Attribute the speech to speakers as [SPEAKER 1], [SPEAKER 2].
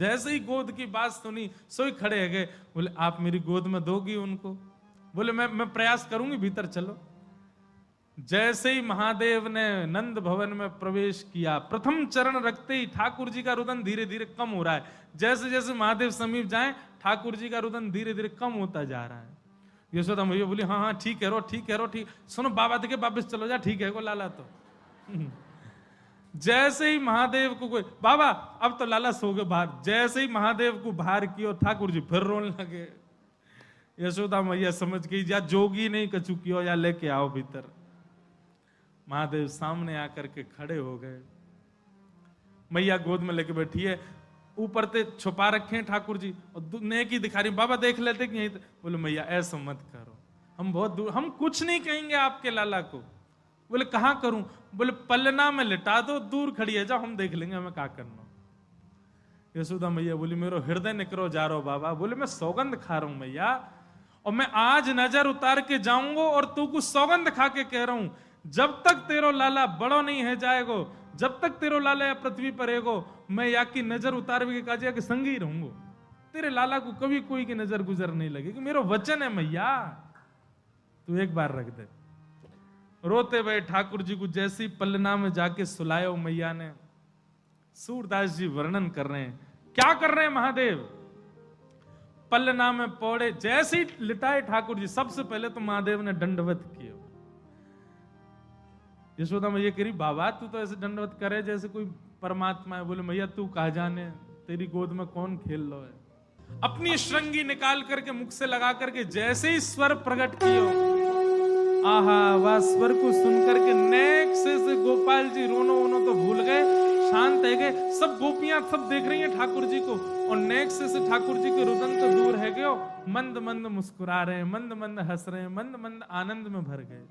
[SPEAKER 1] जैसे ही गोद की बात सुनी सोई खड़े है गए। बोले आप मेरी गोद में दोगी उनको? बोले मैं प्रयास करूंगी, भीतर चलो। जैसे ही महादेव ने नंद भवन में प्रवेश किया, प्रथम चरण रखते ही ठाकुर जी का रुदन धीरे धीरे कम हो रहा है। जैसे जैसे महादेव समीप जाए ठाकुर जी का रुदन धीरे धीरे कम होता जा रहा है। यशोदा मैया बोली हाँ हाँ ठीक है रो, ठीक है रो, ठीक। सुनो बाबा देखे वापिस चलो जा, ठीक है को लाला तो। जैसे ही महादेव को कोई बाबा अब तो लाला सो गए बाहर, जैसे ही महादेव को बाहर किया ठाकुर जी फिर रोने लगे। यशोदा मैया समझ गई या जोगी नहीं कछु कियो या लेके आओ भीतर। महादेव सामने आकर के खड़े हो गए। मैया गोद में लेके बैठी है, ऊपर से छुपा रखे हैं ठाकुर जी और नेकी दिखा रही। बाबा देख लेते कि यहीं। बोले मैया ऐसा मत करो, हम बहुत दूर, हम कुछ नहीं कहेंगे आपके लाला को। बोले कहां करूं? बोले पलना में लिटा दो, दूर खड़ी है, जाओ हम देख लेंगे हमें क्या करना। यशोदा मैया बोली मेरो हृदय निकरो जा रहा हो बाबा। बोले मैं सौगंध खा रहा हूं मैया, और मैं आज नजर उतार के जाऊंगा और तू कुछ सौगंध खा के कह रहा हूं, जब तक तेरो लाला बड़ो नहीं है जाएगो, जब तक तेरो लाला या पृथ्वी पर रहेगो, मैं या की नजर उतार के काजिया के संग ही रहूंगो। तेरे लाला को कभी कोई की नजर गुजर नहीं लगेगी, मेरा वचन है मैया, तू एक बार रख दे। रोते हुए ठाकुर जी को जैसी पलना में जाके सुलायो मैया ने। सूरदास जी वर्णन कर रहे हैं, क्या कर रहे हैं महादेव? पलना में पौड़े जैसे ही लिटाए ठाकुर जी, सबसे पहले तो महादेव ने दंडवत किया। यशोदा मैया कह रही बाबा तू तो ऐसे दंडवत करे जैसे कोई परमात्मा है। बोले मैया तू कहा जाने, तेरी गोद में कौन खेल लो है। अपनी श्रृंगी निकाल करके मुख से लगा करके जैसे ही स्वर प्रकट कियो, आहा वह स्वर को सुन करके नेक से गोपाल जी रोनो वोनो तो भूल गए, शांत है गए। सब गोपियां सब देख रही हैं ठाकुर जी को, और नेक से ठाकुर जी के रुदन तो दूर है गए, मंद मंद मुस्कुरा रहे हैं, मंद मंद हंस रहे हैं, मंद मंद आनंद में भर गए।